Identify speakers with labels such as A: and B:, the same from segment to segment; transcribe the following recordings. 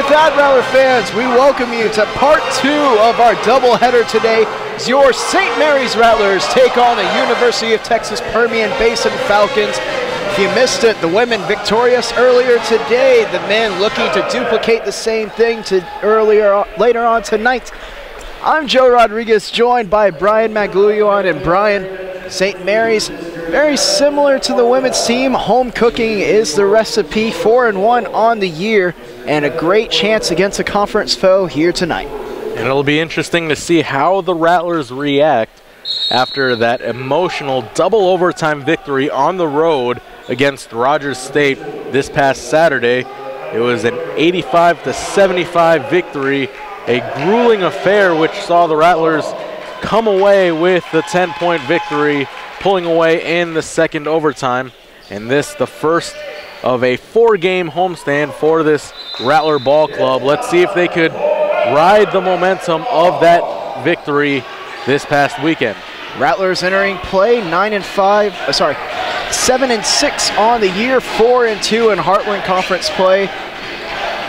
A: with that, Rattler fans, we welcome you to part 2 of our doubleheader today. As your St. Mary's Rattlers take on the University of Texas Permian Basin Falcons. If you missed it, the women victorious earlier today, the men looking to duplicate the same thing later on tonight. I'm Joe Rodriguez, joined by Brian Magluyuan, and Brian, St. Mary's, very similar to the women's team. Home cooking is the recipe, 4-1 on the year, and a great chance against a conference foe here tonight.
B: And it'll be interesting to see how the Rattlers react after that emotional double overtime victory on the road against Rogers State this past Saturday. It was an 85-75 victory, a grueling affair which saw the Rattlers come away with the 10-point victory, pulling away in the second overtime. And this, the first of a 4-game homestand for this Rattler ball club. Let's see if they could ride the momentum of that victory this past weekend.
A: Rattlers entering play 7-6 on the year, 4-2 in Heartland Conference play.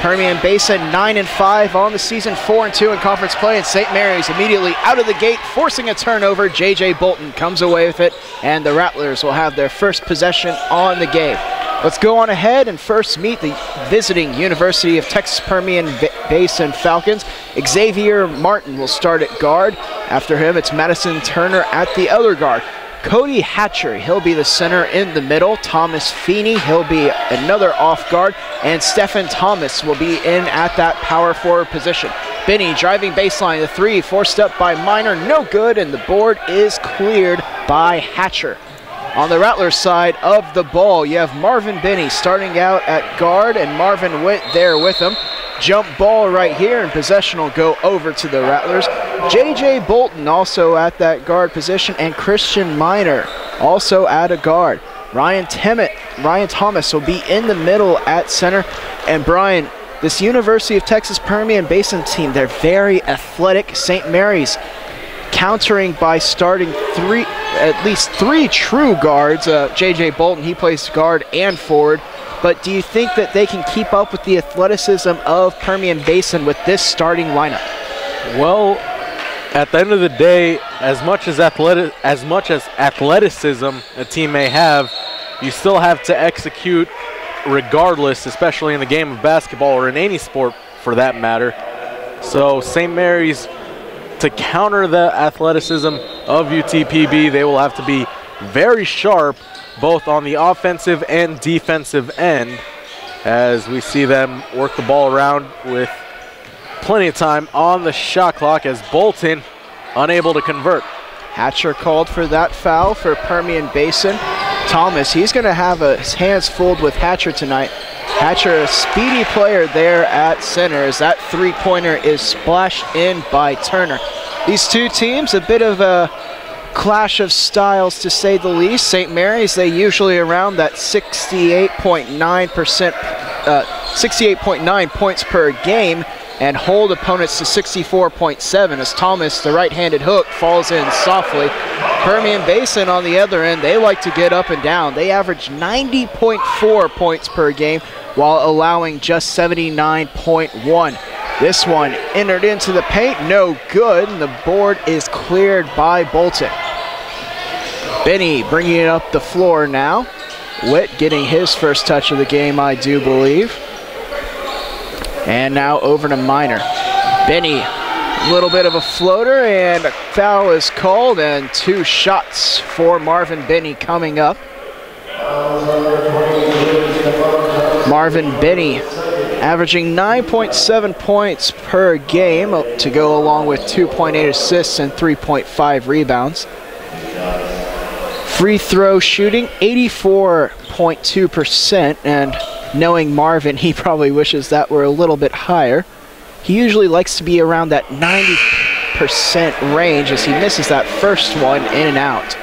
A: Permian Basin 9-5 on the season, 4-2 in conference play, and St. Mary's immediately out of the gate, forcing a turnover. J.J. Bolton comes away with it, and the Rattlers will have their first possession on the game. Let's go on ahead and first meet the visiting University of Texas Permian Basin Falcons. Xavier Martin will start at guard. After him, it's Madison Turner at the other guard. Cody Hatcher, he'll be the center in the middle. Thomas Feeney, he'll be another off guard. And Stephen Thomas will be in at that power forward position. Benny driving baseline, the three forced up by Minor, no good, and the board is cleared by Hatcher. On the Rattlers side of the ball, you have Marvin Benny starting out at guard, and Marvin Witt there with him. Jump ball right here, and possession will go over to the Rattlers. J.J. Bolton also at that guard position, and Christian Minor also at a guard. Ryan Thomas will be in the middle at center. And Brian, this University of Texas Permian Basin team, they're very athletic. St. Mary's countering by starting at least three true guards. J.J. Bolton, he plays guard and forward. But do you think that they can keep up with the athleticism of Permian Basin with this starting lineup?
B: Well, at the end of the day, as much as athleticism a team may have, you still have to execute regardless, especially in the game of basketball or in any sport for that matter. So St. Mary's, to counter the athleticism of UTPB, they will have to be very sharp both on the offensive and defensive end, as we see them work the ball around with plenty of time on the shot clock, as Bolton unable to convert.
A: Hatcher called for that foul for Permian Basin. Thomas, he's going to have his hands full with Hatcher tonight. Hatcher, a speedy player there at center, as that three-pointer is splashed in by Turner. These two teams, a bit of a clash of styles to say the least. St. Mary's, they usually around that 68.9 points per game, and hold opponents to 64.7 as Thomas, the right-handed hook, falls in softly. Permian Basin on the other end, they like to get up and down. They average 90.4 points per game while allowing just 79.1. This one entered into the paint, no good, and the board is cleared by Bolton. Benny bringing it up the floor now. Witt getting his first touch of the game, I do believe. And now over to Minor. Benny, a little bit of a floater, and a foul is called, and 2 shots for Marvin Benny coming up. Marvin Benny averaging 9.7 points per game to go along with 2.8 assists and 3.5 rebounds. Free throw shooting 84.2%, and knowing Marvin, he probably wishes that were a little bit higher. He usually likes to be around that 90% range, as he misses that first one in and out.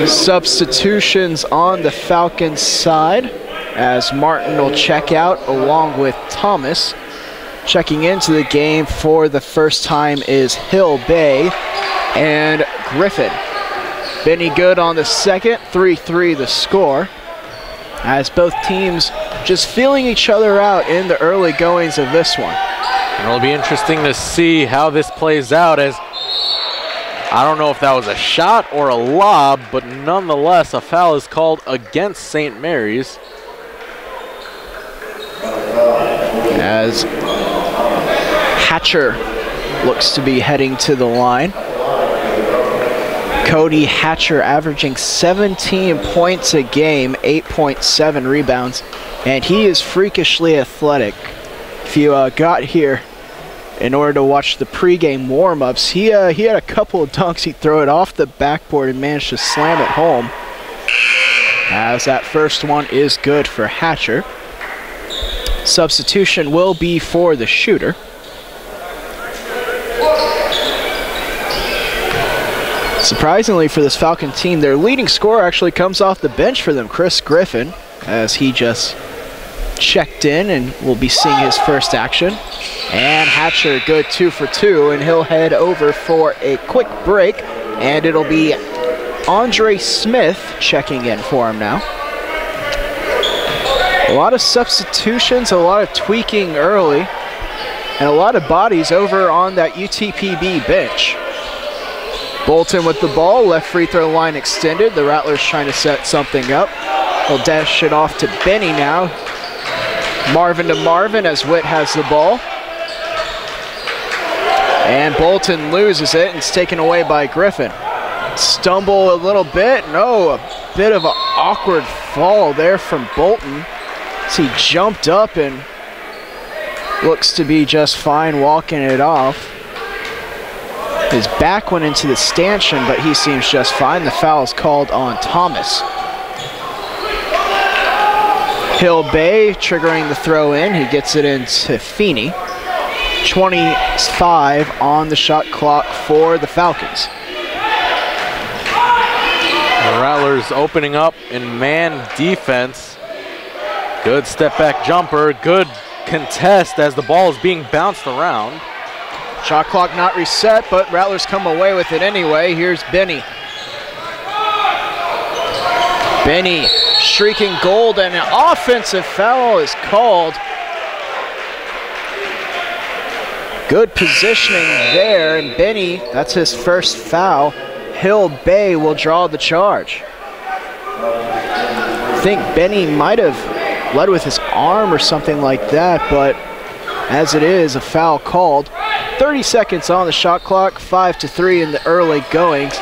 A: Substitutions on the Falcons side, as Martin will check out along with Thomas. Checking into the game for the first time is Hill Bay and Griffin. Benny good on the second, 3-3 the score. As both teams just feeling each other out in the early goings of this one.
B: And it'll be interesting to see how this plays out, as I don't know if that was a shot or a lob, but nonetheless a foul is called against St. Mary's.
A: As Hatcher looks to be heading to the line. Cody Hatcher averaging 17 points a game, 8.7 rebounds, and he is freakishly athletic. If you got here in order to watch the pregame warm-ups, he had a couple of dunks. He'd throw it off the backboard and managed to slam it home, as that first one is good for Hatcher. Substitution will be for the shooter. Surprisingly for this Falcon team, their leading scorer actually comes off the bench for them, Chris Griffin, as he just checked in and will be seeing his first action. And Hatcher good 2 for 2, and he'll head over for a quick break, and it'll be Andre Smith checking in for him now. A lot of substitutions, a lot of tweaking early, and a lot of bodies over on that UTPB bench. Bolton with the ball, left free throw line extended. The Rattlers trying to set something up. He'll dash it off to Benny now. Marvin to Marvin as Witt has the ball. And Bolton loses it, and it's taken away by Griffin. Stumble a little bit. No, a bit of an awkward fall there from Bolton. As he jumped up and looks to be just fine walking it off. His back went into the stanchion, but he seems just fine. The foul is called on Thomas. Hill Bay triggering the throw in. He gets it into Feeney. 25 on the shot clock for the Falcons.
B: The Rattlers opening up in man defense. Good step back jumper, good contest as the ball is being bounced around.
A: Shot clock not reset, but Rattlers come away with it anyway. Here's Benny. Benny shrieking gold, and an offensive foul is called. Good positioning there, and Benny, that's his first foul. Hill Bay will draw the charge. I think Benny might have led with his arm or something like that, but as it is, a foul called. 30 seconds on the shot clock, 5-3 in the early goings.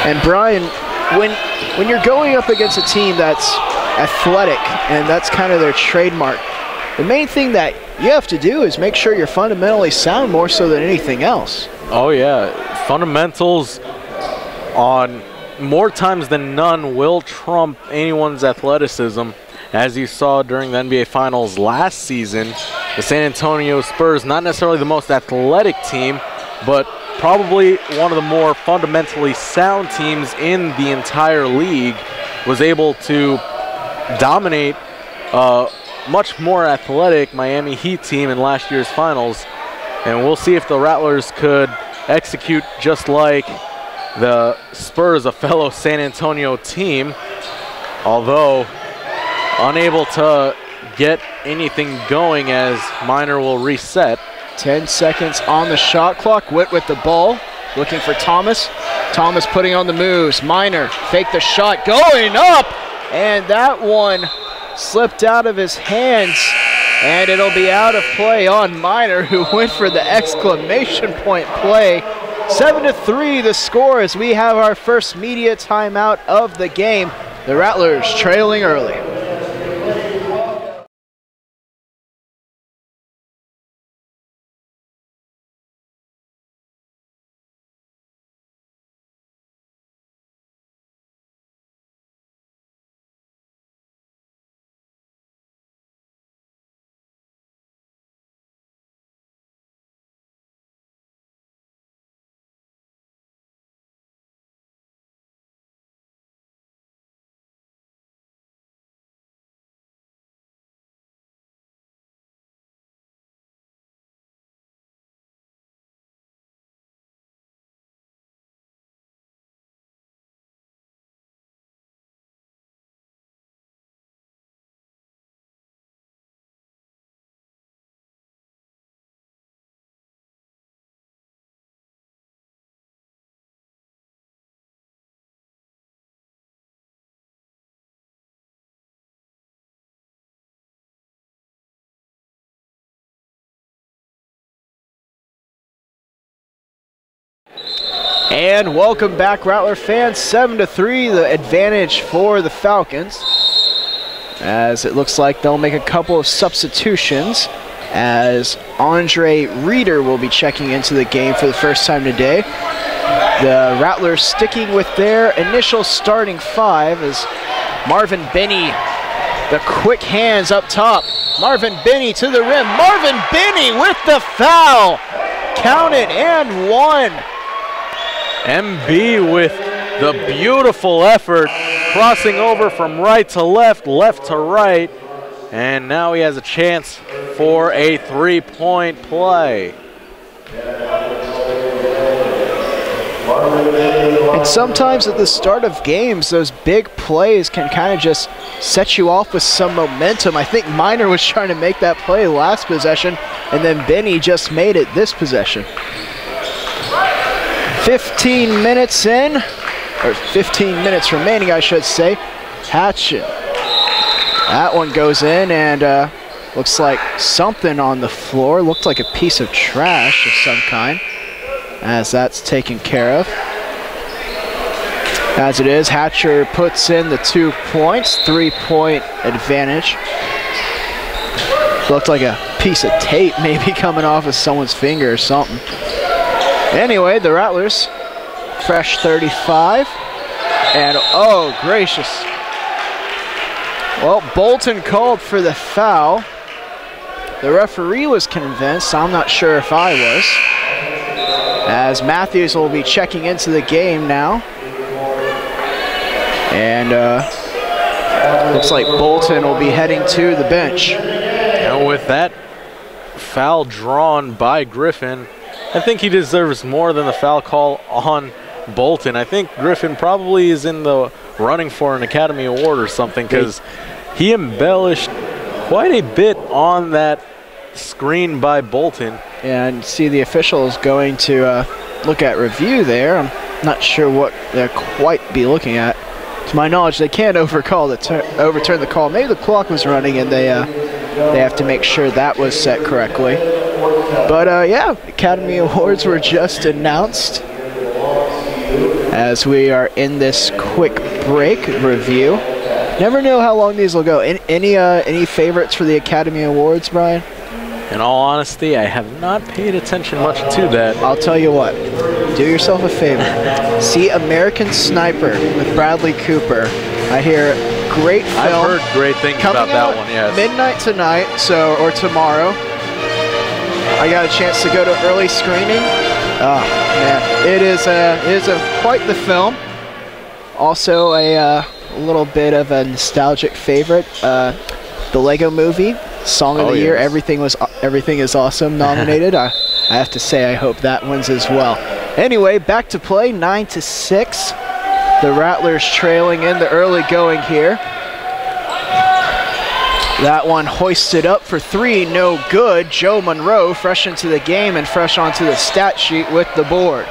A: And Brian, when you're going up against a team that's athletic, and that's kind of their trademark, the main thing that you have to do is make sure you're fundamentally sound more so than anything else.
B: Oh yeah, fundamentals on more times than none will trump anyone's athleticism. As you saw during the NBA Finals last season, the San Antonio Spurs, not necessarily the most athletic team, but probably one of the more fundamentally sound teams in the entire league, was able to dominate a much more athletic Miami Heat team in last year's Finals. And we'll see if the Rattlers could execute just like the Spurs, a fellow San Antonio team, although unable to get anything going as Minor will reset.
A: 10 seconds on the shot clock. Witt with the ball, looking for Thomas. Thomas putting on the moves. Minor fake the shot, going up, and that one slipped out of his hands, and it'll be out of play on Minor, who went for the exclamation point play. 7-3 the score as we have our first media timeout of the game. The Rattlers trailing early. And welcome back, Rattler fans. 7-3, the advantage for the Falcons. As it looks like they'll make a couple of substitutions, as Andre Reeder will be checking into the game for the first time today. The Rattlers sticking with their initial starting five as Marvin Binney, the quick hands up top. Marvin Binney to the rim. Marvin Binney with the foul. Count it, and one.
B: MB with the beautiful effort, crossing over from right to left, left to right, and now he has a chance for a three-point play.
A: And sometimes at the start of games, those big plays can kind of just set you off with some momentum. I think Miner was trying to make that play last possession, and then Benny just made it this possession. 15 minutes in, or 15 minutes remaining, I should say. Hatchet. That one goes in, and looks like something on the floor. Looked like a piece of trash of some kind, as that's taken care of. As it is, Hatcher puts in the 2 points, 3-point advantage. Looked like a piece of tape maybe coming off of someone's finger or something. Anyway, the Rattlers, fresh 35, and oh gracious. Well, Bolton called for the foul. The referee was convinced, I'm not sure if I was, as Matthews will be checking into the game now. And looks like Bolton will be heading to the bench.
B: And with that foul drawn by Griffin, I think he deserves more than the foul call on Bolton. I think Griffin probably is in the running for an Academy Award or something, because he embellished quite a bit on that screen by Bolton.
A: And see the officials going to look at review there. I'm not sure what they'll quite be looking at. To my knowledge, they can't overturn the call. Maybe the clock was running and they have to make sure that was set correctly. But yeah, Academy Awards were just announced as we are in this quick break review. Never know how long these will go. Any favorites for the Academy Awards, Brian?
B: In all honesty, I have not paid attention much to that.
A: I'll tell you what. Do yourself a favor. See American Sniper with Bradley Cooper. I hear great film.
B: I've heard great things about that one, yes.
A: Midnight tonight, or tomorrow. I got a chance to go to early screening. Oh man, it is quite the film. Also a little bit of a nostalgic favorite. The Lego Movie, Song of the Year,
B: yes.
A: Everything is Awesome nominated. I have to say I hope that wins as well. Anyway, back to play, 9-6. The Rattlers trailing in the early going here. That one hoisted up for three, no good. Joe Monroe fresh into the game and fresh onto the stat sheet with the board.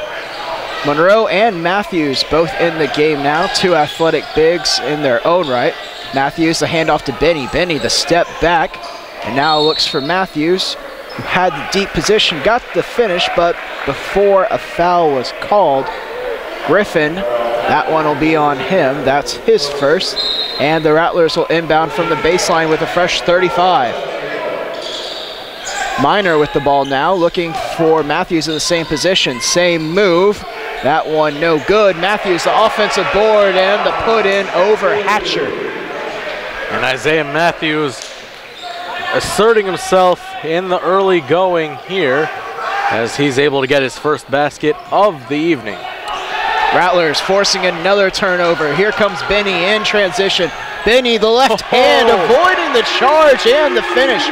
A: Monroe and Matthews both in the game now, two athletic bigs in their own right. Matthews, the handoff to Benny. Benny, the step back, and now looks for Matthews, who had the deep position, got the finish, but before a foul was called, Griffin, that one will be on him. That's his first, and the Rattlers will inbound from the baseline with a fresh 35. Miner with the ball now, looking for Matthews in the same position. Same move. That one no good. Matthews, the offensive board, and the put in over Hatcher.
B: And Isaiah Matthews asserting himself in the early going here as he's able to get his first basket of the evening.
A: Rattlers forcing another turnover. Here comes Benny in transition. Benny, the left hand, avoiding the charge and the finish.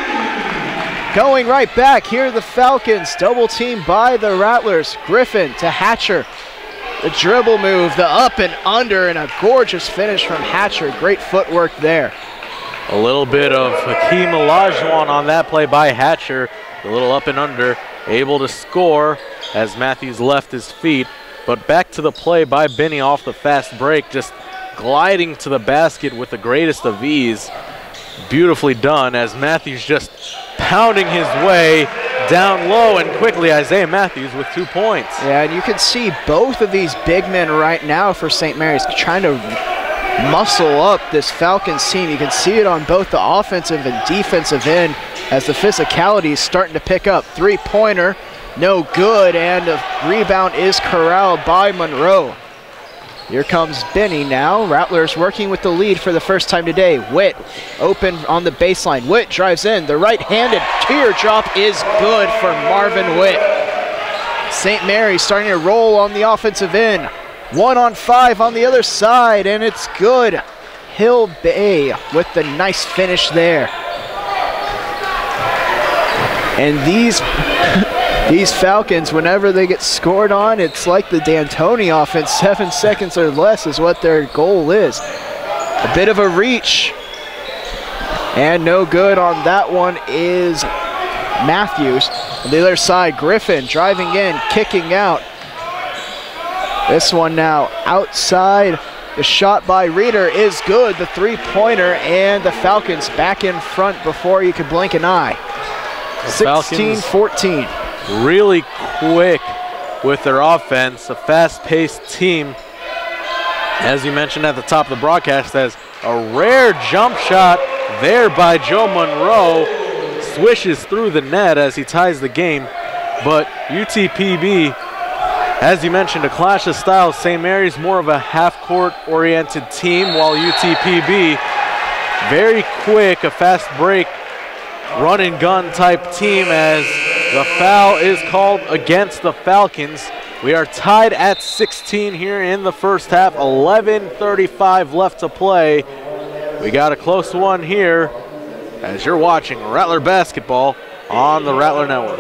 A: Going right back, here are the Falcons, double teamed by the Rattlers. Griffin to Hatcher. The dribble move, the up and under, and a gorgeous finish from Hatcher. Great footwork there.
B: A little bit of Hakeem Olajuwon on that play by Hatcher. A little up and under, able to score as Matthews left his feet. But back to the play by Benny off the fast break, just gliding to the basket with the greatest of ease. Beautifully done as Matthews just pounding his way down low, and quickly Isaiah Matthews with 2 points.
A: Yeah, and you can see both of these big men right now for St. Mary's trying to muscle up this Falcons team. You can see it on both the offensive and defensive end as the physicality is starting to pick up. Three-pointer, no good, and the rebound is corralled by Monroe. Here comes Benny now. Rattlers working with the lead for the first time today. Witt open on the baseline. Witt drives in. The right-handed teardrop is good for Marvin Witt. St. Mary's starting to roll on the offensive end. 1-on-5 on the other side, and it's good. Hill Bay with the nice finish there. And these Falcons, whenever they get scored on, it's like the D'Antoni offense. 7 seconds or less is what their goal is. A bit of a reach. And no good on that one is Matthews. On the other side, Griffin driving in, kicking out. This one now outside. The shot by Reeder is good. The three-pointer, and the Falcons back in front before you could blink an eye. 16-14.
B: Really quick with their offense, a fast-paced team. As you mentioned at the top of the broadcast, as a rare jump shot there by Joe Monroe swishes through the net as he ties the game. But UTPB, as you mentioned, a clash of styles. St. Mary's more of a half-court oriented team, while UTPB, very quick, a fast break, run and gun type team, as the foul is called against the Falcons. We are tied at 16 here in the first half, 11:35 left to play. We got a close one here as you're watching Rattler basketball on the Rattler Network.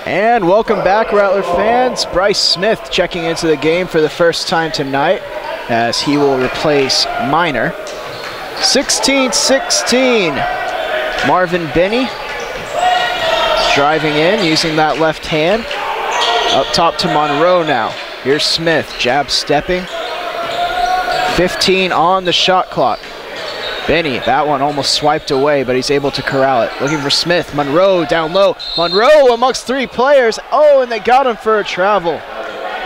A: And welcome back, Rattler fans. Bryce Smith checking into the game for the first time tonight as he will replace Minor. 16-16. Marvin Benny driving in, using that left hand. Up top to Monroe now. Here's Smith, jab stepping. 15 on the shot clock. Benny, that one almost swiped away, but he's able to corral it. Looking for Smith. Monroe down low. Monroe amongst three players. Oh, and they got him for a travel.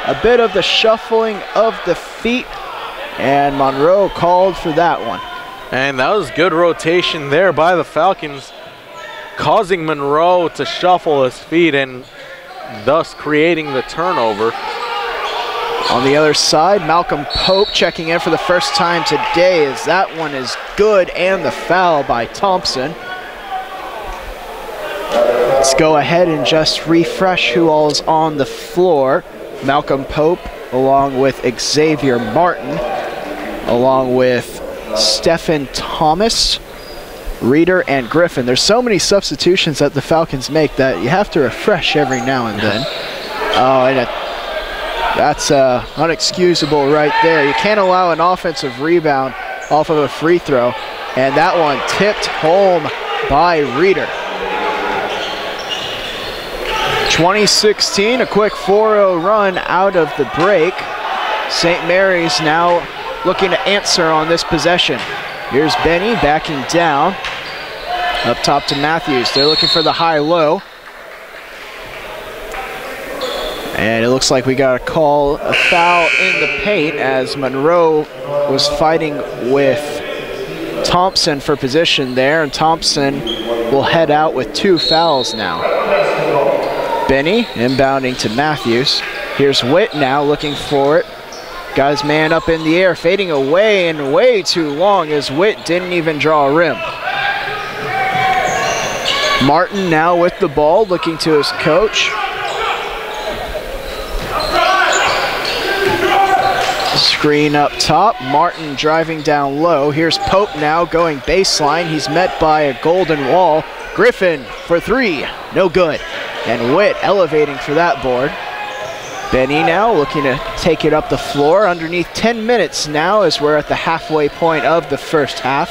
A: A bit of the shuffling of the feet, and Monroe called for that one.
B: And that was good rotation there by the Falcons, causing Monroe to shuffle his feet and thus creating the turnover.
A: On the other side, Malcolm Pope checking in for the first time today, as that one is good, and the foul by Thompson. Let's go ahead and just refresh who all is on the floor. Malcolm Pope along with Xavier Martin, along with Stephen Thomas, Reeder, and Griffin. There's so many substitutions that the Falcons make that you have to refresh every now and then. Oh, and that's unexcusable right there. You can't allow an offensive rebound off of a free throw, and that one tipped home by Reeder. 2016, a quick 4-0 run out of the break. St. Mary's now looking to answer on this possession. Here's Benny backing down. Up top to Matthews. They're looking for the high-low. And it looks like we got a call, a foul in the paint as Monroe was fighting with Thompson for position there, and Thompson will head out with 2 fouls now. Benny inbounding to Matthews. Here's Witt now looking for it. Got his man up in the air, fading away and way too long as Witt didn't even draw a rim. Martin now with the ball, looking to his coach. Screen up top, Martin driving down low. Here's Pope now going baseline. He's met by a golden wall. Griffin for 3, no good. And Witt elevating for that board. Benny now looking to take it up the floor underneath 10 minutes now as we're at the halfway point of the first half.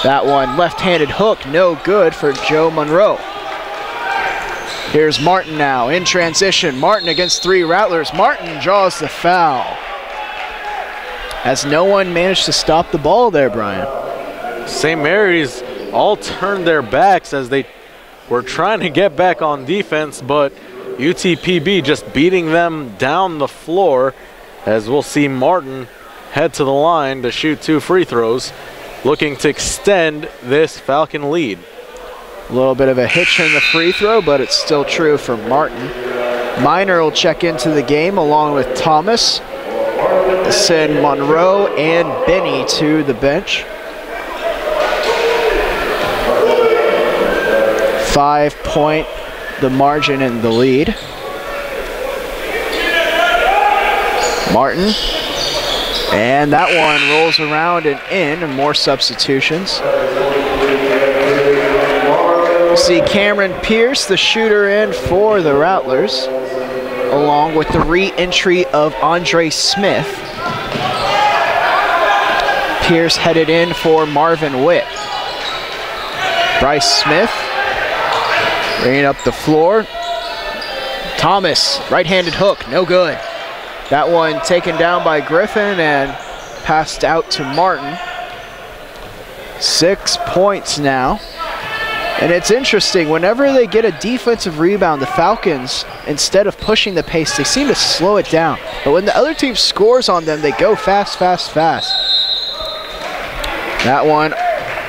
A: That one left-handed hook, no good for Joe Monroe. Here's Martin now in transition. Martin against 3 Rattlers. Martin draws the foul. As no one managed to stop the ball there, Brian.
B: St. Mary's all turned their backs as they were trying to get back on defense, but UTPB just beating them down the floor, as we'll see Martin head to the line to shoot 2 free throws, looking to extend this Falcon lead.
A: A little bit of a hitch in the free throw, but it's still true for Martin. Miner will check into the game along with Thomas. Send Monroe and Benny to the bench. 5-point the margin in the lead. Martin, and that one rolls around and in, and more substitutions. You see Cameron Pierce, the shooter, in for the Rattlers, along with the re-entry of Andre Smith. Pierce headed in for Marvin Witt. Bryce Smith bringing up the floor. Thomas, right-handed hook, no good. That one taken down by Griffin and passed out to Martin. 6 points now. And it's interesting, whenever they get a defensive rebound, the Falcons, instead of pushing the pace, they seem to slow it down. But when the other team scores on them, they go fast, fast, fast. That one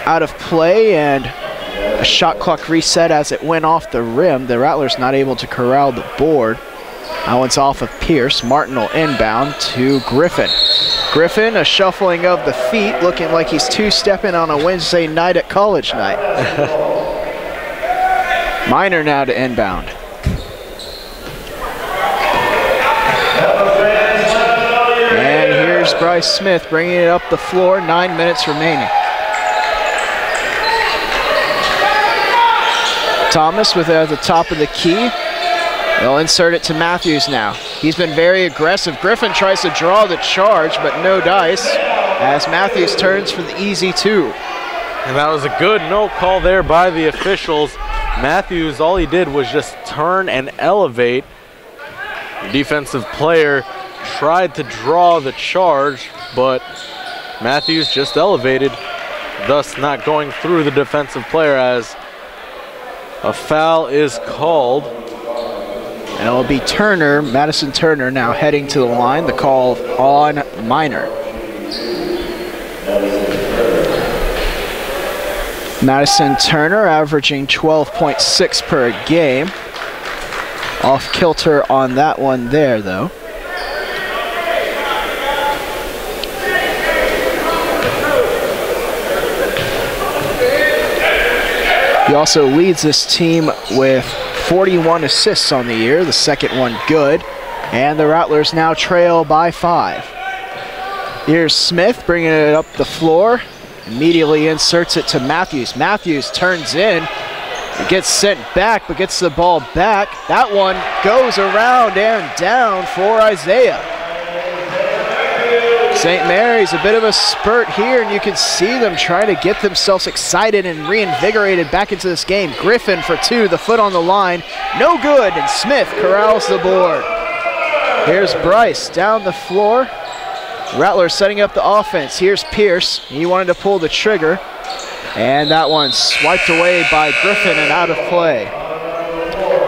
A: out of play, and a shot clock reset as it went off the rim. The Rattlers not able to corral the board. That one's off of Pierce. Martin will inbound to Griffin. Griffin, a shuffling of the feet, looking like he's two-stepping on a Wednesday night at college night. Miner now to inbound. And here's Bryce Smith bringing it up the floor, 9 minutes remaining. Thomas with it at the top of the key. They'll insert it to Matthews now. He's been very aggressive. Griffin tries to draw the charge, but no dice, as Matthews turns for the easy 2.
B: And that was a good no call there by the officials. Matthews, all he did was just turn and elevate. The defensive player tried to draw the charge, but Matthews just elevated, thus not going through the defensive player, as a foul is called.
A: And it'll be Turner, Madison Turner, now heading to the line. The call on Miner. Madison Turner averaging 12.6 per game. Off kilter on that one there, though. He also leads this team with 41 assists on the year, the second one good. And the Rattlers now trail by 5. Here's Smith bringing it up the floor. Immediately inserts it to Matthews. Matthews turns in. It gets sent back, but gets the ball back. That one goes around and down for Isaiah. St. Mary's, a bit of a spurt here, and you can see them trying to get themselves excited and reinvigorated back into this game. Griffin for 2, the foot on the line. No good, and Smith corrals the board. Here's Bryce down the floor. Rattlers setting up the offense. Here's Pierce. He wanted to pull the trigger, and that one swiped away by Griffin and out of play.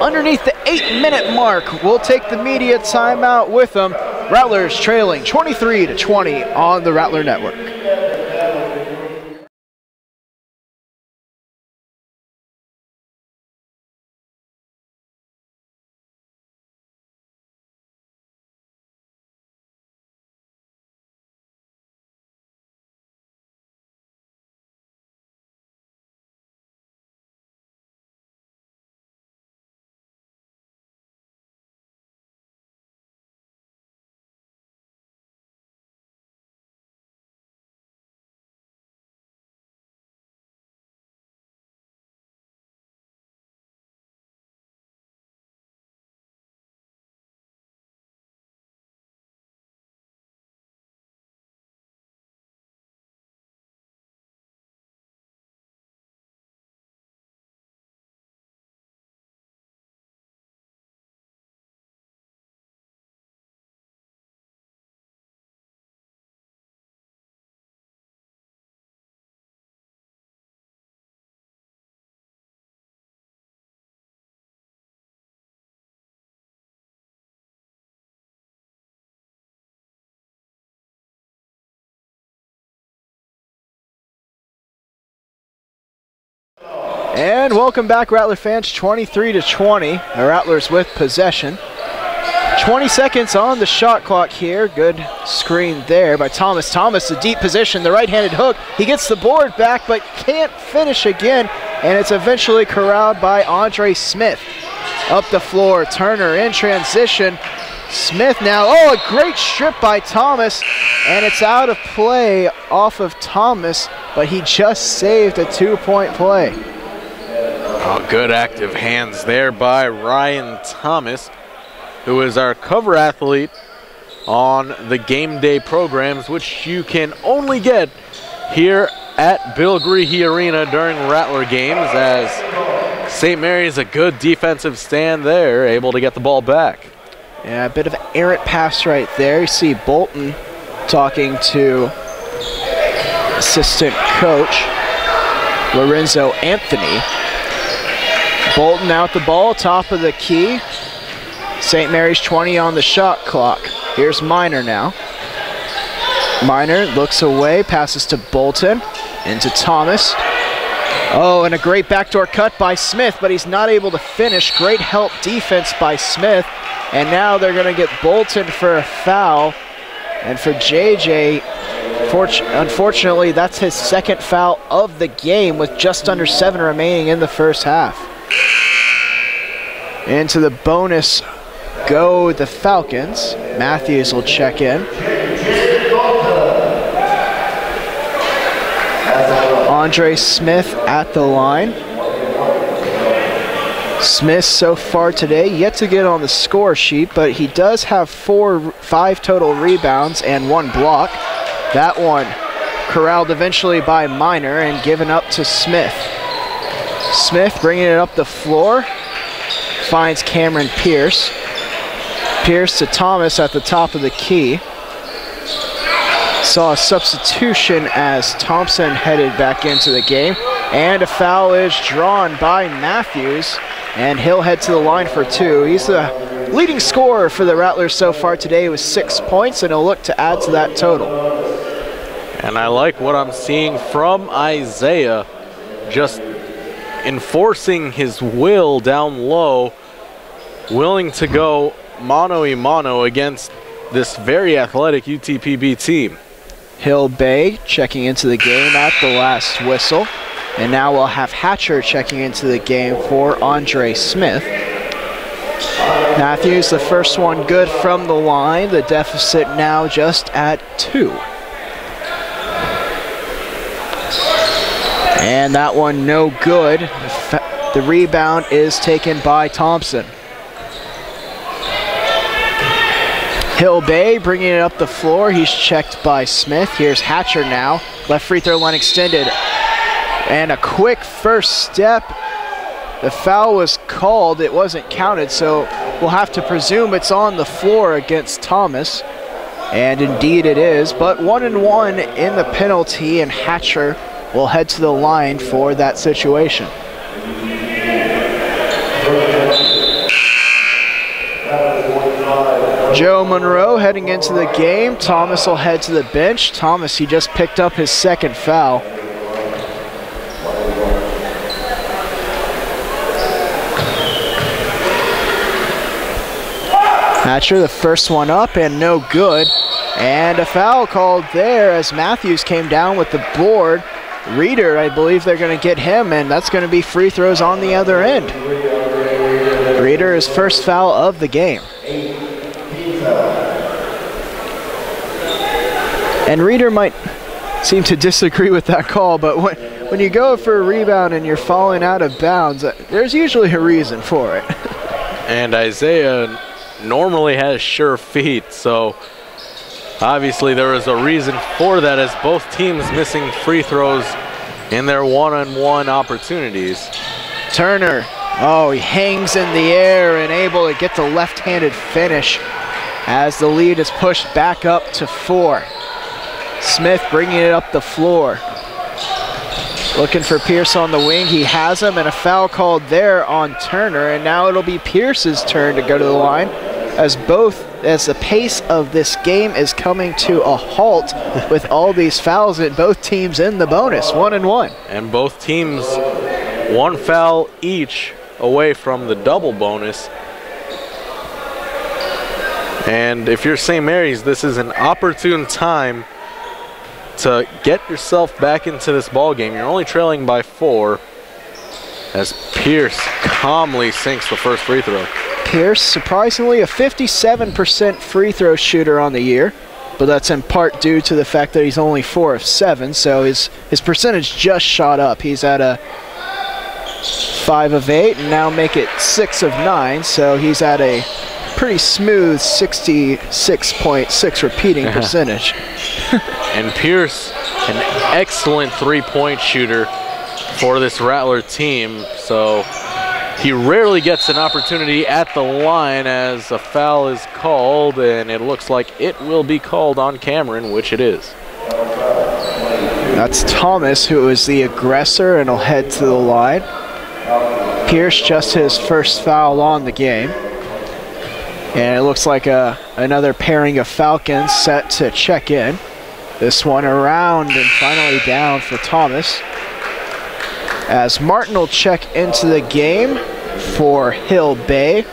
A: underneath the 8-minute mark. We'll take the media timeout with them. Rattlers trailing 23-20 on the Rattler Network. And welcome back, Rattler fans. 23-20. The Rattlers with possession. 20 seconds on the shot clock here. Good screen there by Thomas. Thomas, the deep position, the right-handed hook. He gets the board back, but can't finish again. And it's eventually corralled by Andre Smith. Up the floor, Turner in transition. Smith now, oh, a great strip by Thomas. And it's out of play off of Thomas, but he just saved a 2-point play.
B: Oh, good active hands there by Ryan Thomas, who is our cover athlete on the game day programs, which you can only get here at Bill Greehey Arena during Rattler games, as St. Mary's a good defensive stand there, able to get the ball back.
A: Yeah, a bit of an errant pass right there. You see Bolton talking to assistant coach Lorenzo Anthony. Bolton out the ball, top of the key. St. Mary's 20 on the shot clock. Here's Minor now. Minor looks away, passes to Bolton, into Thomas. Oh, and a great backdoor cut by Smith, but he's not able to finish. Great help defense by Smith. And now they're going to get Bolton for a foul. And for JJ, unfortunately, that's his second foul of the game with just under 7 remaining in the first half. Into the bonus go the Falcons. Matthews will check in. Andre Smith at the line. Smith so far today yet to get on the score sheet, but he does have 5 total rebounds and 1 block. That one corralled eventually by Minor and given up to Smith. Smith bringing it up the floor. Finds Cameron Pierce. Pierce to Thomas at the top of the key. Saw a substitution as Thompson headed back into the game. And a foul is drawn by Matthews. And he'll head to the line for 2. He's the leading scorer for the Rattlers so far today with 6 points, and he'll look to add to that total.
B: And I like what I'm seeing from Isaiah, just enforcing his will down low, willing to go mano-a-mano against this very athletic UTPB team.
A: Hill Bay checking into the game at the last whistle. And now we'll have Hatcher checking into the game for Andre Smith. Matthews, the first one good from the line. The deficit now just at 2. And that one no good. The rebound is taken by Thompson. Hill Bay bringing it up the floor. He's checked by Smith. Here's Hatcher now. Left free throw line extended. And a quick first step. The foul was called. It wasn't counted, so we'll have to presume it's on the floor against Thomas. And indeed it is, but 1-1 in the penalty, and Hatcher will head to the line for that situation. Joe Monroe heading into the game. Thomas will head to the bench. Thomas, he just picked up his second foul. Hatcher, the first one up and no good. And a foul called there as Matthews came down with the board. Reeder, I believe they're going to get him, and that's going to be free throws on the other end. Reeder, his first foul of the game. And Reeder might seem to disagree with that call, but when you go for a rebound and you're falling out of bounds, there's usually a reason for it.
B: And Isaiah normally has sure feet, so obviously there is a reason for that, as both teams missing free throws in their one-on-one opportunities.
A: Turner, oh, he hangs in the air and able to get the left-handed finish as the lead is pushed back up to 4. Smith bringing it up the floor. Looking for Pierce on the wing. He has him, and a foul called there on Turner, and now it'll be Pierce's turn to go to the line as the pace of this game is coming to a halt with all these fouls and both teams in the bonus, 1-1.
B: And both teams one foul each away from the double bonus. And if you're St. Mary's, this is an opportune time to get yourself back into this ball game. You're only trailing by 4 as Pierce calmly sinks the first free throw.
A: Pierce, surprisingly, a 57% free throw shooter on the year, but that's in part due to the fact that he's only 4 of 7, so his percentage just shot up. He's at a 5 of 8 and now make it 6 of 9, so he's at a pretty smooth 66.6 repeating percentage.
B: And Pierce, an excellent three-point shooter for this Rattler team, so he rarely gets an opportunity at the line as a foul is called, and it looks like it will be called on Cameron, which it is.
A: That's Thomas, who is the aggressor, and will head to the line. Pierce just his first foul on the game. And it looks like another pairing of Falcons set to check in. This one around and finally down for Thomas. As Martin will check into the game for Hill Bay,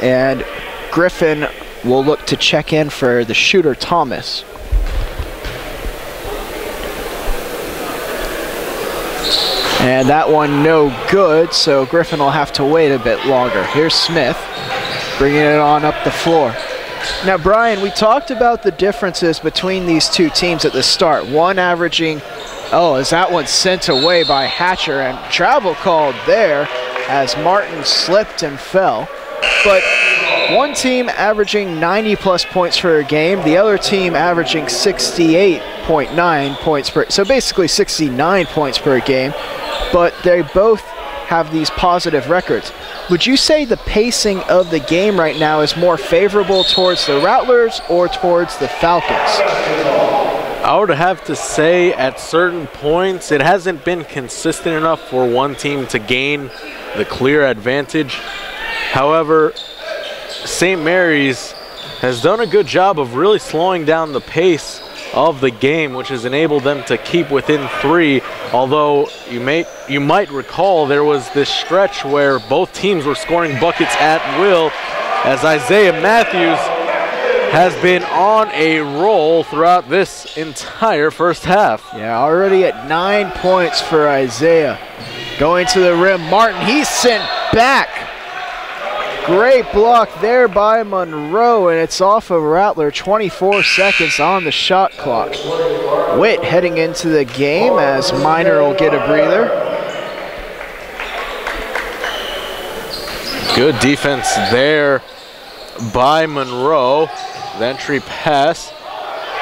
A: and Griffin will look to check in for the shooter Thomas. And that one no good, so Griffin will have to wait a bit longer. Here's Smith, bringing it on up the floor. Now, Brian, we talked about the differences between these two teams at the start. One averaging, is that one sent away by Hatcher, and travel called there as Martin slipped and fell. But one team averaging 90-plus points per game, the other team averaging 68.9 points per, so basically 69 points per game, but they both have these positive records. Would you say the pacing of the game right now is more favorable towards the Rattlers or towards the Falcons?
B: I would have to say at certain points it hasn't been consistent enough for one team to gain the clear advantage. However, St. Mary's has done a good job of really slowing down the pace of the game, which has enabled them to keep within 3, although you might recall there was this stretch where both teams were scoring buckets at will, as Isaiah Matthews has been on a roll throughout this entire first half.
A: Yeah, already at 9 points for Isaiah. Going to the rim, Martin, he's sent back. Great block there by Monroe, and it's off of Rattler. 24 seconds on the shot clock. Witt heading into the game as Minor will get a breather.
B: Good defense there by Monroe. The entry pass.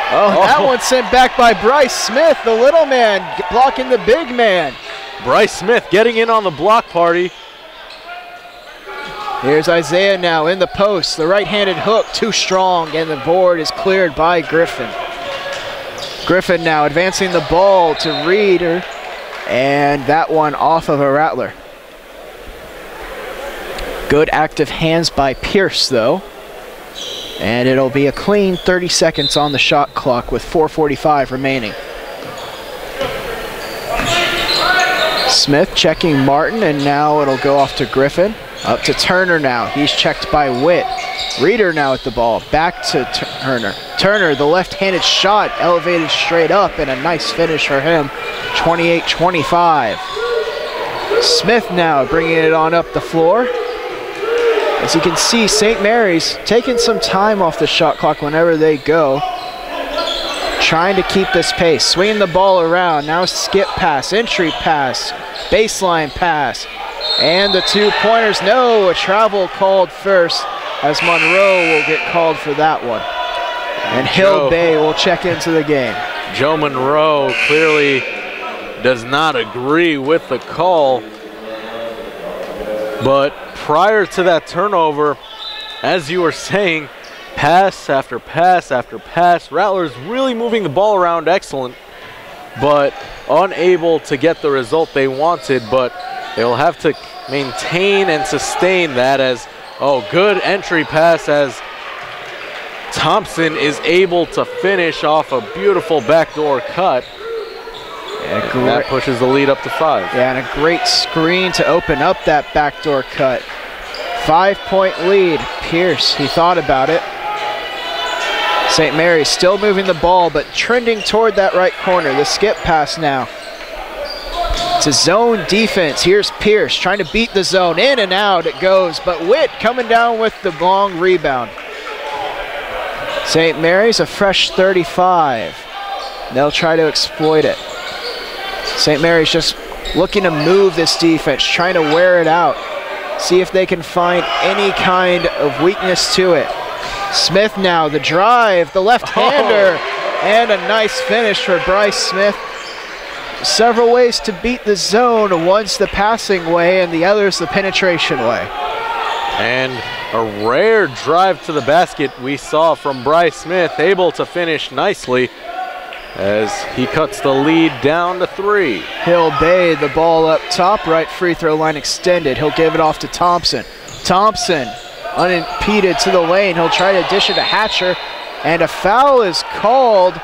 A: That one sent back by Bryce Smith, the little man, blocking the big man.
B: Bryce Smith getting in on the block party.
A: Here's Isaiah now in the post. The right-handed hook, too strong, and the board is cleared by Griffin. Griffin now advancing the ball to Reeder, and that one off of a Rattler. Good active hands by Pierce, though. And it'll be a clean 30 seconds on the shot clock with 4:45 remaining. Smith checking Martin, and now it'll go off to Griffin. Up to Turner now. He's checked by Witt. Reeder now at the ball. Back to Turner. Turner, the left-handed shot, elevated straight up, and a nice finish for him. 28-25. Smith now bringing it on up the floor. As you can see, St. Mary's taking some time off the shot clock whenever they go. Trying to keep this pace. Swinging the ball around. Now skip pass, entry pass, baseline pass. And the 2-pointers. No, a travel called first, as Monroe will get called for that one. And Hill Bay will check into the game.
B: Joe Monroe clearly does not agree with the call. But prior to that turnover, as you were saying, pass after pass after pass, Rattlers really moving the ball around excellent, but unable to get the result they wanted. But they'll have to maintain and sustain that as, good entry pass as Thompson is able to finish off a beautiful backdoor cut. And that pushes the lead up to 5.
A: Yeah, and a great screen to open up that backdoor cut. 5-point lead. Pierce, he thought about it. St. Mary's still moving the ball, but trending toward that right corner. The skip pass now. It's a zone defense. Here's Pierce trying to beat the zone. In and out it goes, but Witt coming down with the long rebound. St. Mary's a fresh 35. They'll try to exploit it. St. Mary's just looking to move this defense, trying to wear it out. See if they can find any kind of weakness to it. Smith now, the drive, the left-hander, and a nice finish for Bryce Smith. Several ways to beat the zone. One's the passing way, and the other's the penetration way.
B: And a rare drive to the basket we saw from Bryce Smith, able to finish nicely as he cuts the lead down to 3.
A: Hill Bay, the ball up top, right free throw line extended. He'll give it off to Thompson. Thompson, unimpeded to the lane. He'll try to dish it to Hatcher, and a foul is called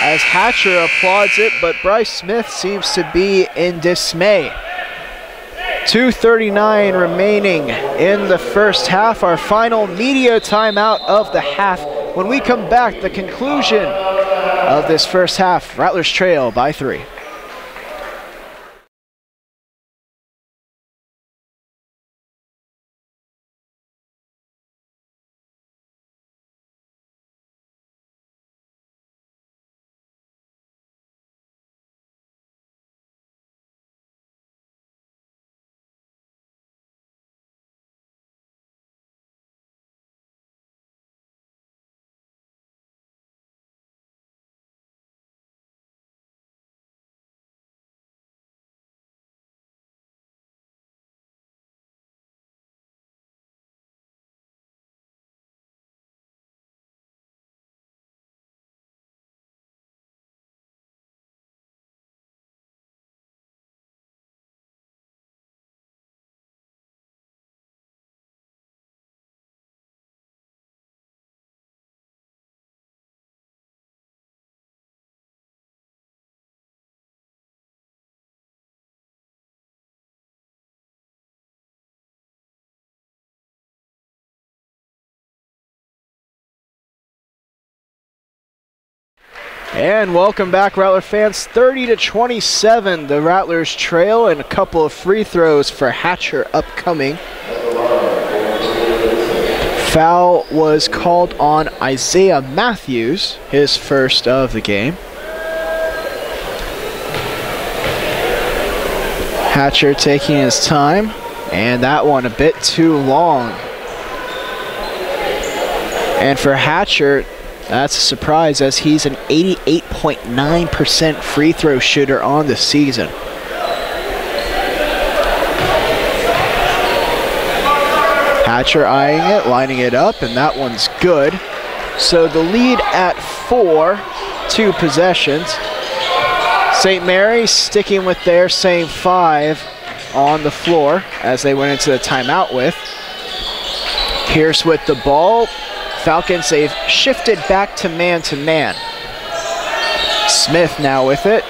A: as Hatcher applauds it, but Bryce Smith seems to be in dismay. 2:39 remaining in the first half. Our final media timeout of the half. When we come back, the conclusion of this first half. Rattlers trail by 3. And welcome back, Rattler fans. 30-27, the Rattlers trail, and a couple of free throws for Hatcher upcoming. Foul was called on Isaiah Matthews, his first of the game. Hatcher taking his time, and that one a bit too long. And for Hatcher, that's a surprise, as he's an 88.9% free throw shooter on the season. Hatcher eyeing it, lining it up, and that one's good. So the lead at 4, 2 possessions. St. Mary's sticking with their same 5 on the floor as they went into the timeout with. Pierce with the ball. Falcons, they've shifted back to man. Smith now with it.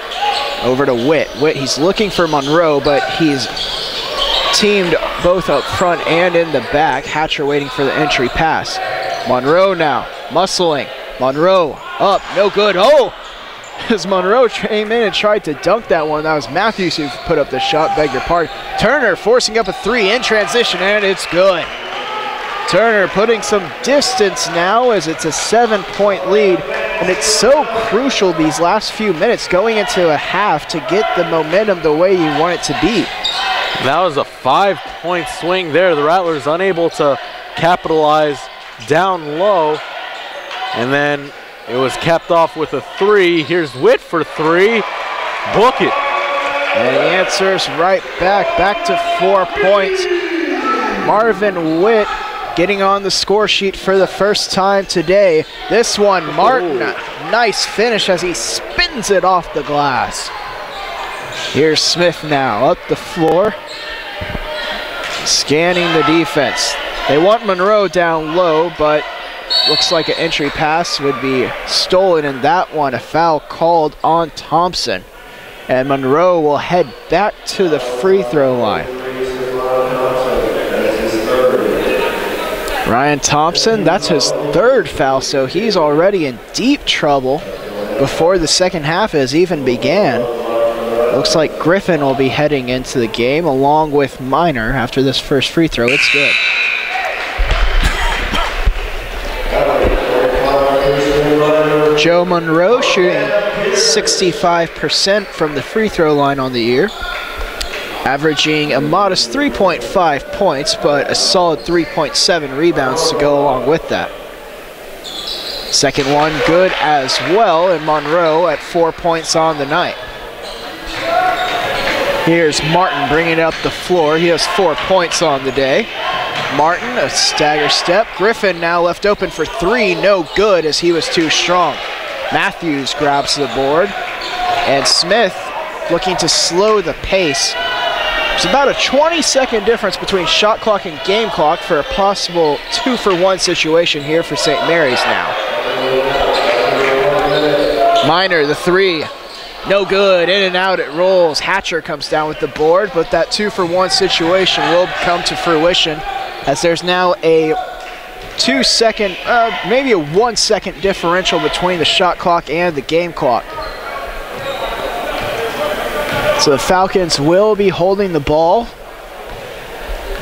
A: Over to Witt. Witt, he's looking for Monroe, but he's teamed both up front and in the back. Hatcher waiting for the entry pass. Monroe now, muscling. Monroe up, no good. Oh! As Monroe came in and tried to dunk that one, that was Matthews who put up the shot, beg your pardon. Turner forcing up a three in transition, and it's good. Turner putting some distance now as it's a 7-point lead, and it's so crucial these last few minutes going into a half to get the momentum the way you want it to be.
B: That was a 5-point swing there. The Rattlers unable to capitalize down low, and then it was capped off with a three. Here's Witt for three. Book it.
A: And he answers right back to 4 points. Marvin Witt getting on the score sheet for the first time today. This one, Martin, nice finish as he spins it off the glass. Here's Smith now, up the floor, scanning the defense. They want Monroe down low, but looks like an entry pass would be stolen in that one. A foul called on Thompson. And Monroe will head back to the free throw line. Ryan Thompson, that's his third foul, so he's already in deep trouble before the second half has even began. Looks like Griffin will be heading into the game along with Minor after this first free throw. It's good. Joe Monroe shooting 65% from the free throw line on the year, averaging a modest 3.5 points, but a solid 3.7 rebounds to go along with that. Second one good as well, and Monroe at 4 points on the night. Here's Martin bringing it up the floor. He has 4 points on the day. Martin, a stagger step. Griffin now left open for three, no good as he was too strong. Matthews grabs the board, and Smith looking to slow the pace. There's about a 20-second difference between shot clock and game clock for a possible 2-for-1 situation here for St. Mary's now. Minor, the three, no good, in and out it rolls. Hatcher comes down with the board, but that 2-for-1 situation will come to fruition as there's now a 2-second, maybe a 1-second differential between the shot clock and the game clock. So the Falcons will be holding the ball,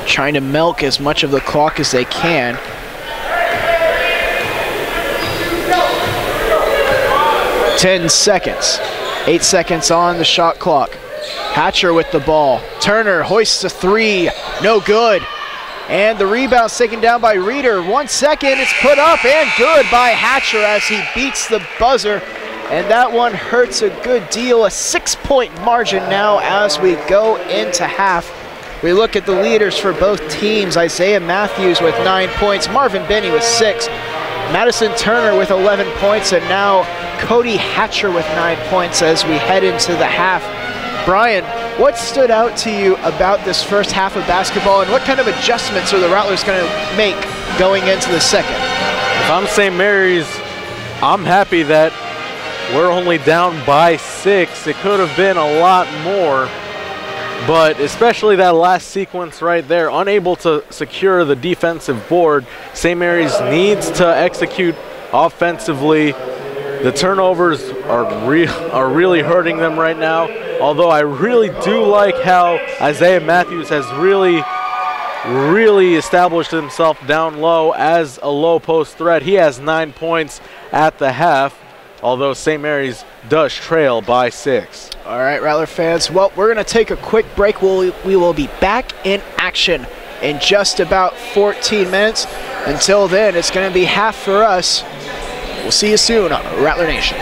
A: trying to milk as much of the clock as they can. Ten seconds. 8 seconds on the shot clock. Hatcher with the ball. Turner hoists a three. No good. And the rebound's taken down by Reeder. 1 second. It's put up and good by Hatcher as he beats the buzzer. And that one hurts a good deal. A 6-point margin now as we go into half. We look at the leaders for both teams. Isaiah Matthews with 9 points. Marvin Benny with 6. Madison Turner with 11 points. And now Cody Hatcher with 9 points as we head into the half. Brian, what stood out to you about this first half of basketball, and what kind of adjustments are the Rattlers going to make going into the second?
B: If I'm St. Mary's, I'm happy that we're only down by 6. It could have been a lot more, but especially that last sequence right there, unable to secure the defensive board. St. Mary's needs to execute offensively. The turnovers are really hurting them right now, although I really do like how Isaiah Matthews has really established himself down low as a low post threat. He has 9 points at the half, although St. Mary's does trail by 6.
A: All right, Rattler fans, well, we're going to take a quick break. We will be back in action in just about 14 minutes. Until then, it's going to be half for us. We'll see you soon on Rattler Nation.